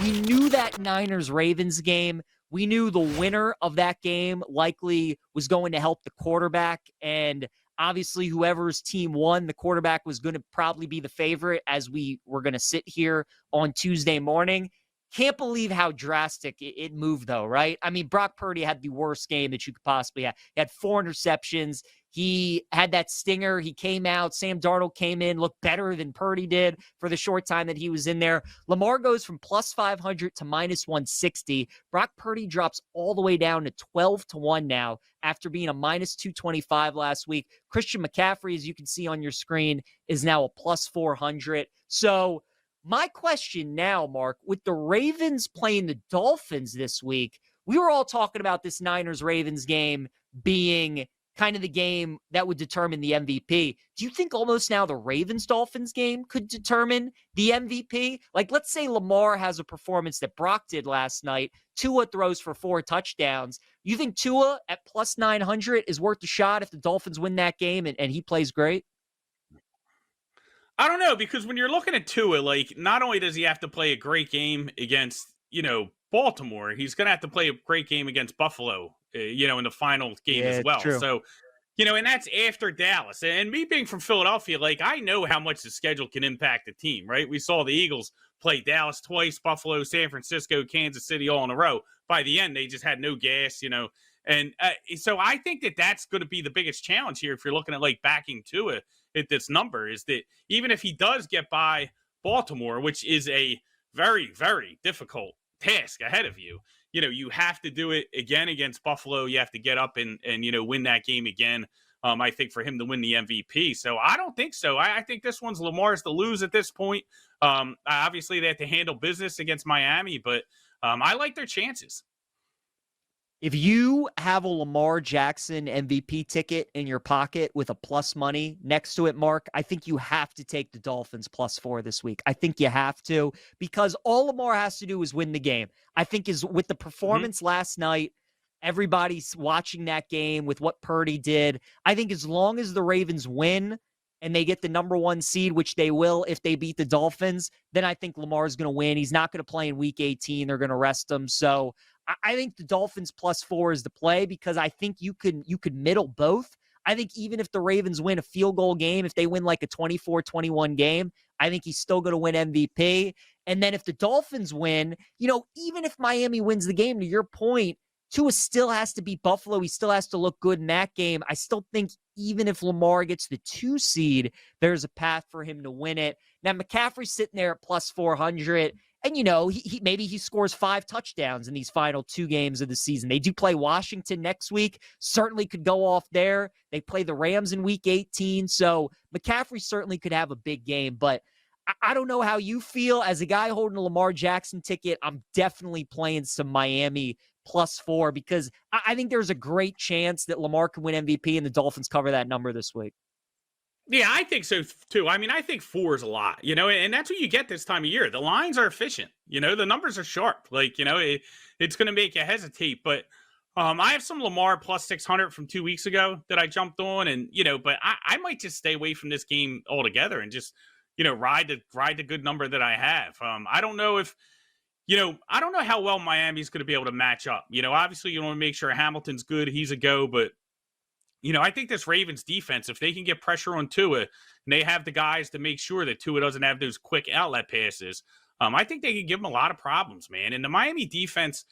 we knew that Niners-Ravens game. We knew the winner of that game likely was going to help the quarterback. And obviously, whoever's team won, the quarterback was going to probably be the favorite as we were going to sit here on Tuesday morning. Can't believe how drastic it moved, though, right? I mean, Brock Purdy had the worst game that you could possibly have. He had 4 interceptions. He had that stinger. He came out. Sam Darnold came in, looked better than Purdy did for the short time that he was in there. Lamar goes from plus 500 to minus 160. Brock Purdy drops all the way down to 12-1 now after being a minus 225 last week. Christian McCaffrey, as you can see on your screen, is now a plus 400. So, my question now, Mark, with the Ravens playing the Dolphins this week, we were all talking about this Niners-Ravens game being kind of the game that would determine the MVP. Do you think almost now the Ravens-Dolphins game could determine the MVP? Like, let's say Lamar has a performance that Brock did last night. Tua throws for 4 touchdowns. You think Tua at plus 900 is worth a shot if the Dolphins win that game and he plays great? I don't know, because when you're looking at Tua, like, not only does he have to play a great game against, Baltimore, he's going to have to play a great game against Buffalo, in the final game as well. True. So, and that's after Dallas. And me being from Philadelphia, like, I know how much the schedule can impact a team, right? We saw the Eagles play Dallas twice, Buffalo, San Francisco, Kansas City all in a row. By the end, they just had no gas, And so I think that that's going to be the biggest challenge here if you're looking at, like, backing Tua at this number, is that even if he does get by Baltimore, which is a very, very difficult task ahead of you, you have to do it again against Buffalo. You have to get up and win that game again. I think for him to win the MVP. So I don't think so. I think this one's Lamar's to lose at this point. Obviously, they have to handle business against Miami, but I like their chances. If you have a Lamar Jackson MVP ticket in your pocket with a plus money next to it, Mark, I think you have to take the Dolphins plus 4 this week. I think you have to, because all Lamar has to do is win the game. I think is with the performance last night, everybody's watching that game with what Purdy did. I think as long as the Ravens win and they get the number 1 seed, which they will if they beat the Dolphins, then I think Lamar's going to win. He's not going to play in week 18. They're going to rest him. So I think the Dolphins plus 4 is the play, because I think you could middle both. I think even if the Ravens win a field goal game, if they win like a 24-21 game, I think he's still going to win MVP. And then if the Dolphins win, even if Miami wins the game, to your point, Tua still has to beat Buffalo. He still has to look good in that game. I still think even if Lamar gets the 2 seed, there's a path for him to win it. Now, McCaffrey's sitting there at plus 400. And, maybe he scores 5 touchdowns in these final 2 games of the season. They do play Washington next week. Certainly could go off there. They play the Rams in week 18. So McCaffrey certainly could have a big game. But I don't know how you feel. As a guy holding a Lamar Jackson ticket, I'm definitely playing some Miami plus 4, because I think there's a great chance that Lamar can win MVP and the Dolphins cover that number this week. Yeah, I think so too. I mean, I think 4 is a lot, and that's what you get this time of year. The lines are efficient, the numbers are sharp. Like, it's going to make you hesitate. But I have some Lamar plus 600 from 2 weeks ago that I jumped on, and but I might just stay away from this game altogether and just ride the good number that I have. I don't know if I don't know how well Miami's going to be able to match up. Obviously you want to make sure Hamilton's good, he's a go, but I think this Ravens defense, if they can get pressure on Tua and they have the guys to make sure that Tua doesn't have those quick outlet passes, I think they can give him a lot of problems, man. And the Miami defense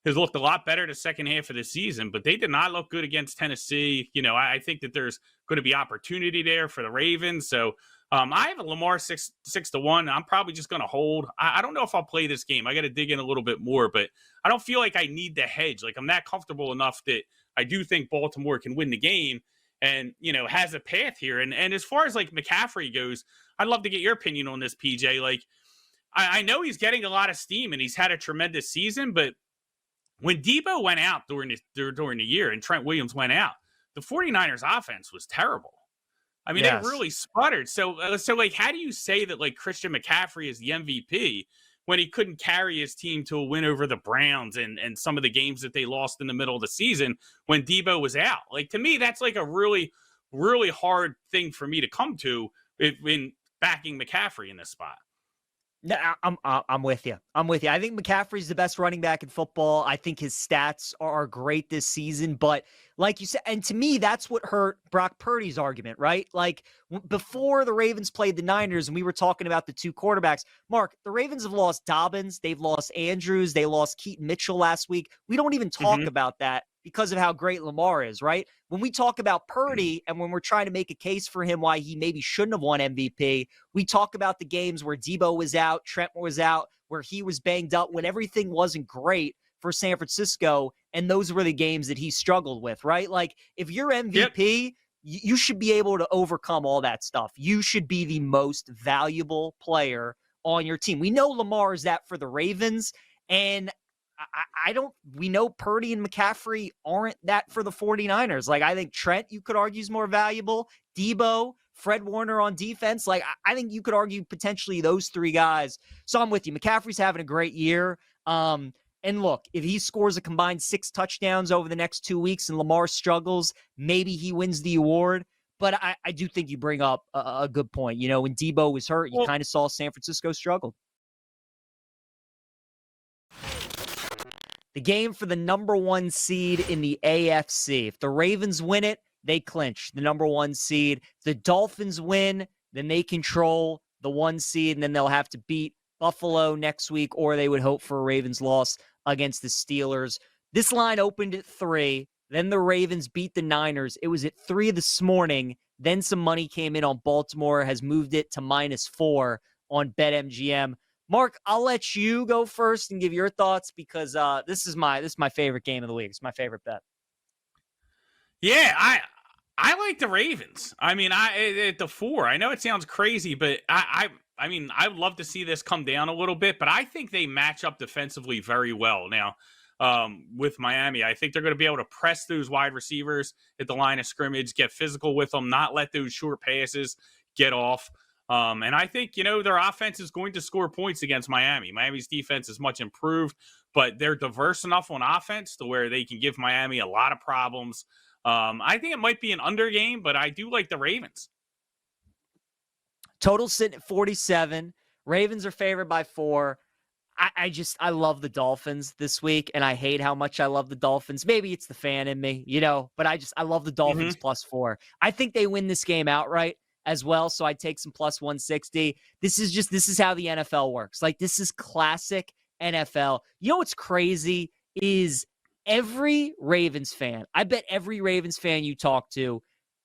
has looked a lot better the second half of the season, but they did not look good against Tennessee. I think that there's going to be opportunity there for the Ravens. So I have a Lamar 6-1. I'm probably just going to hold. I don't know if I'll play this game. I got to dig in a little bit more, but I don't feel like I need the hedge. Like, I'm not comfortable enough that I do think Baltimore can win the game and, has a path here. And as far as, like, McCaffrey goes, I'd love to get your opinion on this, PJ. Like, I know he's getting a lot of steam and he's had a tremendous season, but when Debo went out during the year and Trent Williams went out, the 49ers offense was terrible. I mean, It really sputtered. So like, how do you say that, like, Christian McCaffrey is the MVP when he couldn't carry his team to a win over the Browns and some of the games that they lost in the middle of the season when Debo was out? Like, to me, that's like a really, really hard thing for me to come to in backing McCaffrey in this spot. No, I'm with you. I'm with you. I think McCaffrey's the best running back in football. I think his stats are great this season, but like you said, and to me, that's what hurt Brock Purdy's argument, right? Like before the Ravens played the Niners, and we were talking about the two quarterbacks. Mark, the Ravens have lost Dobbins, they've lost Andrews, they lost Keaton Mitchell last week. We don't even talk about that because of how great Lamar is, right? When we talk about Purdy and when we're trying to make a case for him why he maybe shouldn't have won MVP, we talk about the games where Debo was out, Trent was out, where he was banged up, when everything wasn't great for San Francisco, and those were the games that he struggled with, right? Like, if you're MVP, you should be able to overcome all that stuff. You should be the most valuable player on your team. We know Lamar is that for the Ravens, and we know Purdy and McCaffrey aren't that for the 49ers. Like, I think Trent, you could argue, is more valuable. Debo, Fred Warner on defense. Like, I think you could argue potentially those three guys. So I'm with you. McCaffrey's having a great year. And look, if he scores a combined 6 touchdowns over the next 2 weeks and Lamar struggles, maybe he wins the award. But I do think you bring up a good point. You know, when Debo was hurt, you kind of saw San Francisco struggle. The game for the number 1 seed in the AFC. If the Ravens win it, they clinch the number 1 seed. If the Dolphins win, then they control the 1 seed, and then they'll have to beat Buffalo next week, or they would hope for a Ravens loss against the Steelers. This line opened at 3. Then the Ravens beat the Niners. It was at 3 this morning. Then some money came in on Baltimore, has moved it to -4 on BetMGM. Mark, I'll let you go first and give your thoughts because this is my favorite game of the week. It's my favorite bet. Yeah, I like the Ravens. I mean, at the 4. I know it sounds crazy, but I mean, I would love to see this come down a little bit, but I think they match up defensively very well now with Miami. I think they're going to be able to press those wide receivers at the line of scrimmage, get physical with them, not let those short passes get off. And I think, you know, their offense is going to score points against Miami. Miami's defense is much improved, but they're diverse enough on offense to where they can give Miami a lot of problems. I think it might be an under game, but I do like the Ravens. Total sitting at 47. Ravens are favored by 4. I love the Dolphins this week, and I hate how much I love the Dolphins. Maybe it's the fan in me, you know, but I love the Dolphins +4. I think they win this game outright as well, so I'd take some +160. This is how the NFL works. Like, this is classic NFL. You know what's crazy is every Ravens fan, I bet every Ravens fan you talk to,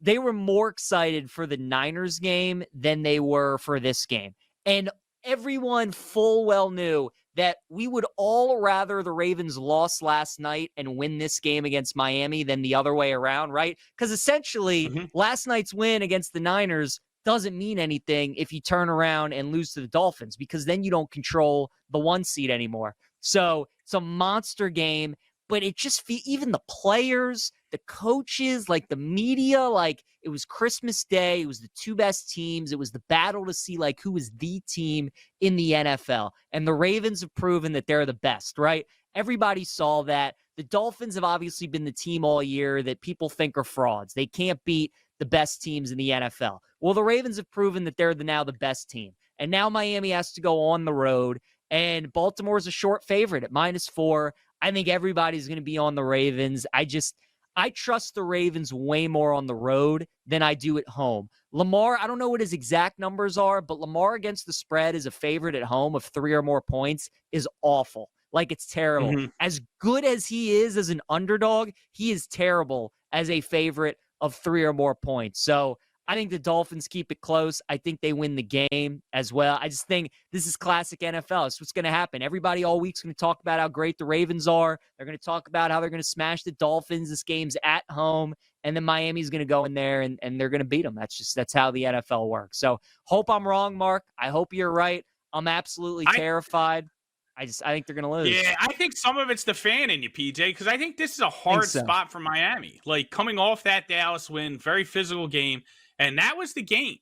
they were more excited for the Niners game than they were for this game. And everyone full well knew that we would all rather the Ravens lost last night and win this game against Miami than the other way around, right? Because essentially, last night's win against the Niners doesn't mean anything if you turn around and lose to the Dolphins, because then you don't control the 1 seed anymore. So it's a monster game, but it just even the players, the coaches, like the media, like it was Christmas Day. It was the 2 best teams. It was the battle to see like who was the team in the NFL. And the Ravens have proven that they're the best, right? Everybody saw that. The Dolphins have obviously been the team all year that people think are frauds. They can't beat the best teams in the NFL. Well, the Ravens have proven that they're now the best team. And now Miami has to go on the road. And Baltimore's a short favorite at -4. I think everybody's going to be on the Ravens. I trust the Ravens way more on the road than I do at home. Lamar, I don't know what his exact numbers are, but Lamar against the spread as a favorite at home of 3 or more points is awful. Like, it's terrible. As good as he is as an underdog, he is terrible as a favorite of 3 or more points. So I think the Dolphins keep it close. I think they win the game as well. I just think this is classic NFL. It's what's going to happen. Everybody all week's going to talk about how great the Ravens are. They're going to talk about how they're going to smash the Dolphins. This game's at home. And then Miami's going to go in there and they're going to beat them. That's how the NFL works. So hope I'm wrong, Mark. I hope you're right. I'm absolutely terrified. I think they're going to lose. Yeah, I think some of it's the fan in you, PJ, because I think this is a hard spot for Miami. Like, coming off that Dallas win, very physical game. And that was the game.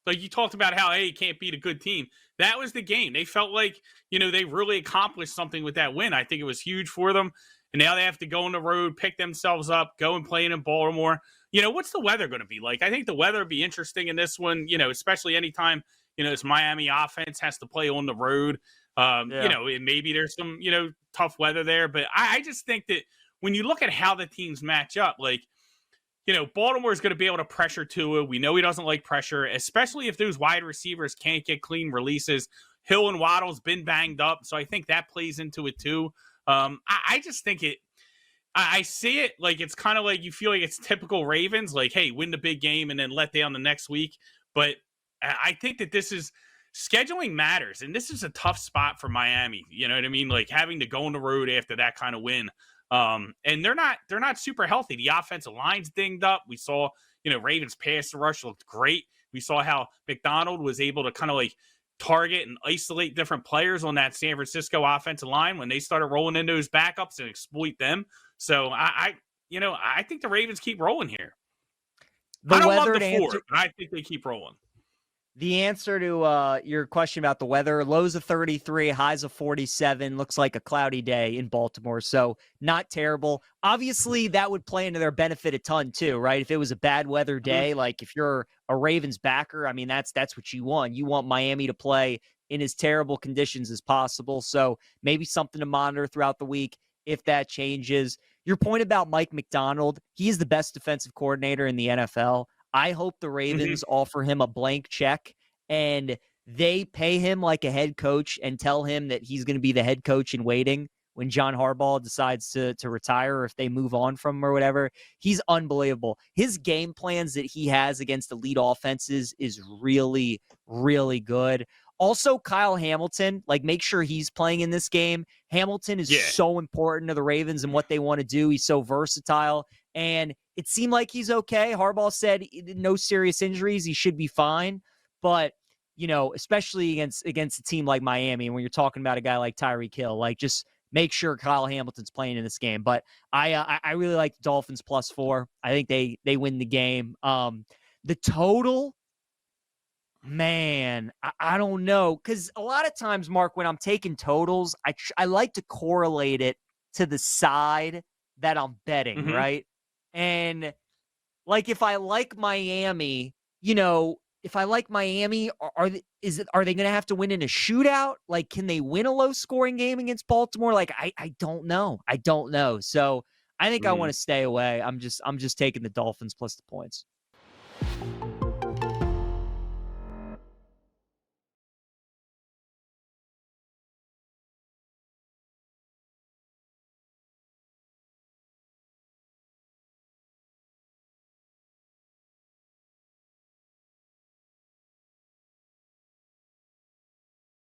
Like, you talked about how, hey, you can't beat a good team. That was the game. They felt like, you know, they really accomplished something with that win. I think it was huge for them. And now they have to go on the road, pick themselves up, go and play in Baltimore. You know, what's the weather going to be like? I think the weather would be interesting in this one, you know, especially anytime this Miami offense has to play on the road. And maybe there's some, tough weather there. But I just think that when you look at how the teams match up, like, Baltimore is going to be able to pressure Tua. We know he doesn't like pressure, especially if those wide receivers can't get clean releases. Hill and Waddle's been banged up, so I think that plays into it too. I just think I see it like it's kind of like you feel like it's typical Ravens, like, hey, win the big game and then let down the next week. But I think that this is scheduling matters, and this is a tough spot for Miami. You know what I mean? Like having to go on the road after that kind of win. And they're not super healthy. The offensive line's dinged up. We saw, Ravens pass rush looked great. We saw how McDonald was able to kind of like target and isolate different players on that San Francisco offensive line when they started rolling into those backups and exploit them. So I think the Ravens keep rolling here. I don't love the 4, but I think they keep rolling. The answer to your question about the weather, lows of 33, highs of 47, looks like a cloudy day in Baltimore, so not terrible. Obviously, that would play into their benefit a ton too, right? If it was a bad weather day, like if you're a Ravens backer, I mean, that's what you want. You want Miami to play in as terrible conditions as possible, so maybe something to monitor throughout the week if that changes. Your point about Mike McDonald, he is the best defensive coordinator in the NFL. I hope the Ravens offer him a blank check and they pay him like a head coach and tell him that he's going to be the head coach in waiting when John Harbaugh decides to retire or if they move on from him or whatever. He's unbelievable. His game plans that he has against elite offenses is really, really good. Also, Kyle Hamilton, like make sure he's playing in this game. Hamilton is so important to the Ravens and what they want to do. He's so versatile. And it seemed like he's okay. Harbaugh said no serious injuries. He should be fine. But, especially against a team like Miami, when you're talking about a guy like Tyreek Hill, like just make sure Kyle Hamilton's playing in this game. But I really like the Dolphins +4. I think they win the game. The total, man, I don't know. Because a lot of times, Mark, when I'm taking totals, I like to correlate it to the side that I'm betting, right? And like if I like Miami, are they going to have to win in a shootout? Like, can they win a low scoring game against Baltimore? Like, I don't know. So I think I want to stay away. I'm just taking the Dolphins plus the points.